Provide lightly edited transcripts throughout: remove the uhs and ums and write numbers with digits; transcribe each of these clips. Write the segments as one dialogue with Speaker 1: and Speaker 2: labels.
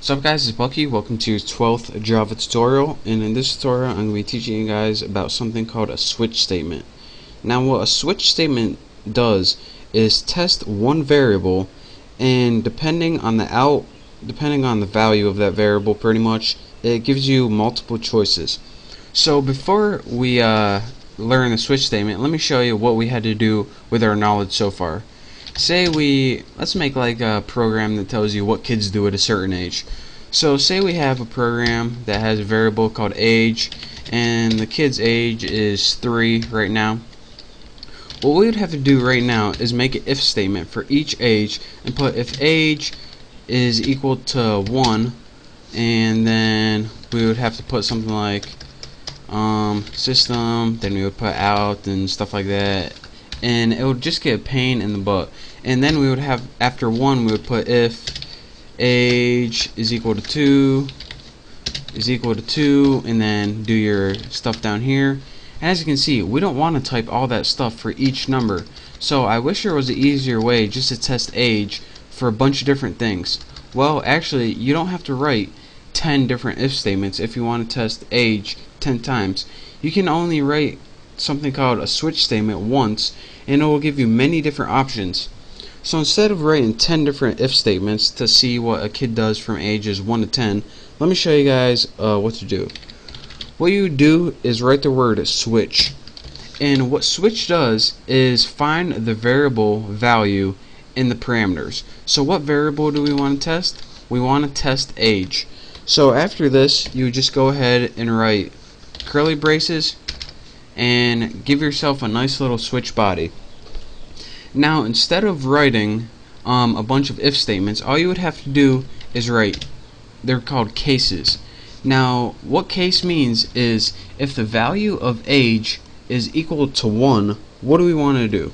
Speaker 1: What's up guys, it's Bucky. Welcome to your 12th Java tutorial, and in this tutorial I'm going to be teaching you guys about something called a switch statement. Now what a switch statement does is test one variable, and depending on the value of that variable, pretty much, it gives you multiple choices. So before we learn the switch statement, let me show you what we had to do with our knowledge so far. Let's make like a program that tells you what kids do at a certain age. So say we have a program that has a variable called age, and the kid's age is 3 right now. What we would have to do right now is make an if statement for each age and put if age is equal to 1, and then we would have to put something like system, then we would put out and stuff like that, and it would just get a pain in the butt. And then we would have, after 1, we would put if age is equal to 2 and then do your stuff down here. And as you can see, we don't want to type all that stuff for each number, so I wish there was an easier way just to test age for a bunch of different things. Well, actually, you don't have to write 10 different if statements if you want to test age 10 times. You can only write something called a switch statement once, and it will give you many different options. So instead of writing 10 different if statements to see what a kid does from ages 1 to 10, let me show you guys what to do. What you do is write the word switch, and what switch does is find the variable value in the parameters. So what variable do we want to test? We want to test age. So after this, you just go ahead and write curly braces and give yourself a nice little switch body. Now instead of writing a bunch of if statements, all you would have to do is write, they're called cases. Now what case means is if the value of age is equal to 1, what do we want to do?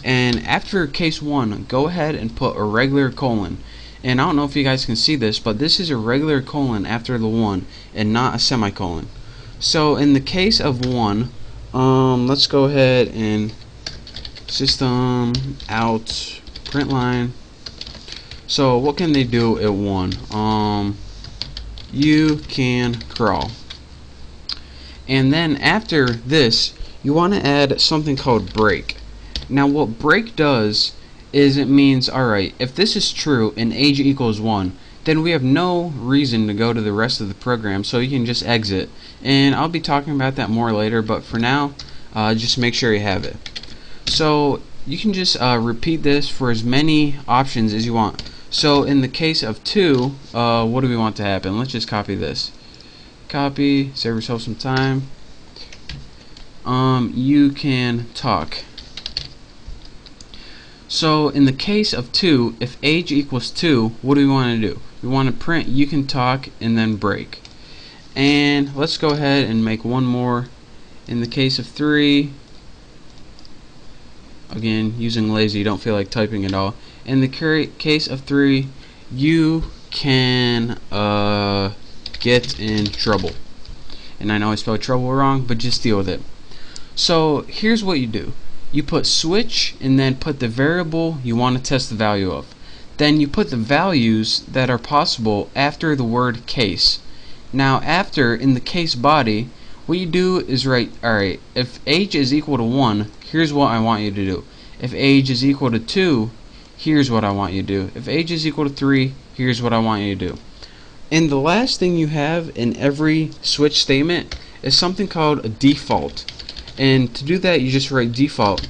Speaker 1: And after case 1, go ahead and put a regular colon. And I don't know if you guys can see this, but this is a regular colon after the 1 and not a semicolon. So in the case of 1, let's go ahead and system out print line. So what can they do at 1? You can crawl. And then after this, you want to add something called break. Now what break does is it means, alright, if this is true and age equals 1, then we have no reason to go to the rest of the program, so you can just exit. And I'll be talking about that more later, but for now, just make sure you have it. So you can just repeat this for as many options as you want. So in the case of 2, what do we want to happen? Let's just copy this. Copy, save yourself some time. You can talk. So in the case of 2, if age equals 2, what do we want to do? We want to print you can talk and then break. And let's go ahead and make one more. In the case of 3, again, using lazy, don't feel like typing at all. In the case of 3, you can get in trouble. And I know I spelled trouble wrong, but just deal with it. So here's what you do. You put switch and then put the variable you want to test the value of. Then you put the values that are possible after the word case. Now after, in the case body, what you do is write, alright, if age is equal to 1, here's what I want you to do. If age is equal to 2, here's what I want you to do. If age is equal to 3, here's what I want you to do. And the last thing you have in every switch statement is something called a default. And to do that, you just write default.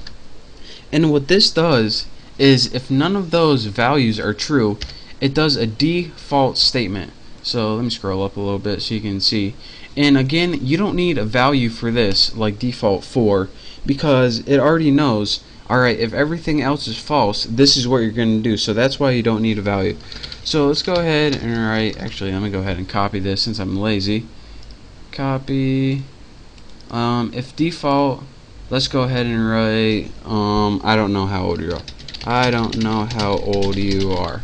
Speaker 1: And what this does is if none of those values are true, it does a default statement. So let me scroll up a little bit so you can see. And again, you don't need a value for this like default 4, because it already knows, alright, if everything else is false, this is what you're going to do. So that's why you don't need a value. So let's go ahead and write, actually let me go ahead and copy this since I'm lazy. Copy. If default, let's go ahead and write, I don't know how old you are. I don't know how old you are.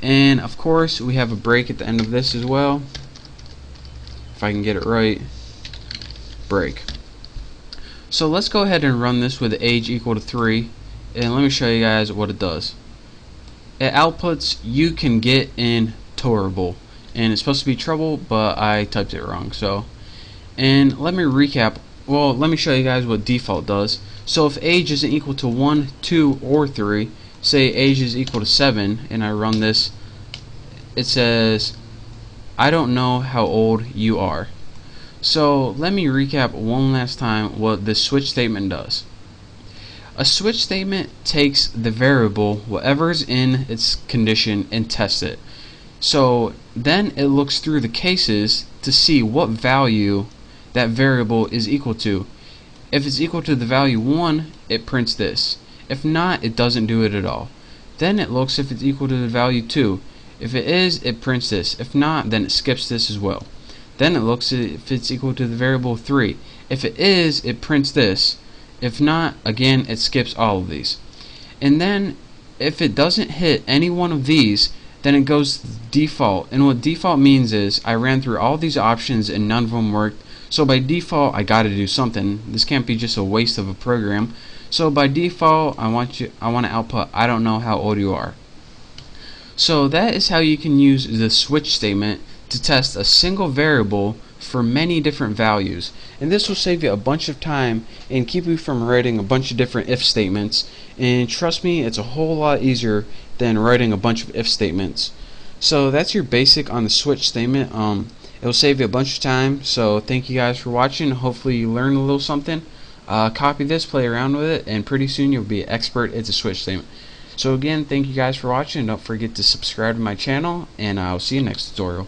Speaker 1: And of course we have a break at the end of this as well. If I can get it right. Break. So let's go ahead and run this with age equal to 3, and let me show you guys what it does. It outputs you can get in tolerable. and it's supposed to be trouble, but I typed it wrong. So, and let me recap. Well, let me show you guys what default does. So if age isn't equal to 1, 2, or 3, say age is equal to 7, and I run this, it says, I don't know how old you are. So let me recap one last time what this switch statement does. A switch statement takes the variable, whatever is in its condition, and tests it. So then it looks through the cases to see what value that variable is equal to. If it's equal to the value 1, it prints this. If not, it doesn't do it at all. Then it looks if it's equal to the value 2. If it is, it prints this. If not, then it skips this as well. Then it looks if it's equal to the variable 3. If it is, it prints this. If not, again, it skips all of these. And then if it doesn't hit any one of these, then it goes to default. And what default means is I ran through all these options and none of them worked. So by default, I got to do something. This can't be just a waste of a program. So by default, I want to output I don't know how old you are. So that is how you can use the switch statement to test a single variable for many different values. And this will save you a bunch of time and keep you from writing a bunch of different if statements. And trust me, it's a whole lot easier than writing a bunch of if statements. So that's your basic on the switch statement. It will save you a bunch of time. So thank you guys for watching. Hopefully you learned a little something. Copy this, play around with it, and pretty soon you'll be an expert at the switch statement. So again, thank you guys for watching. Don't forget to subscribe to my channel, and I'll see you next tutorial.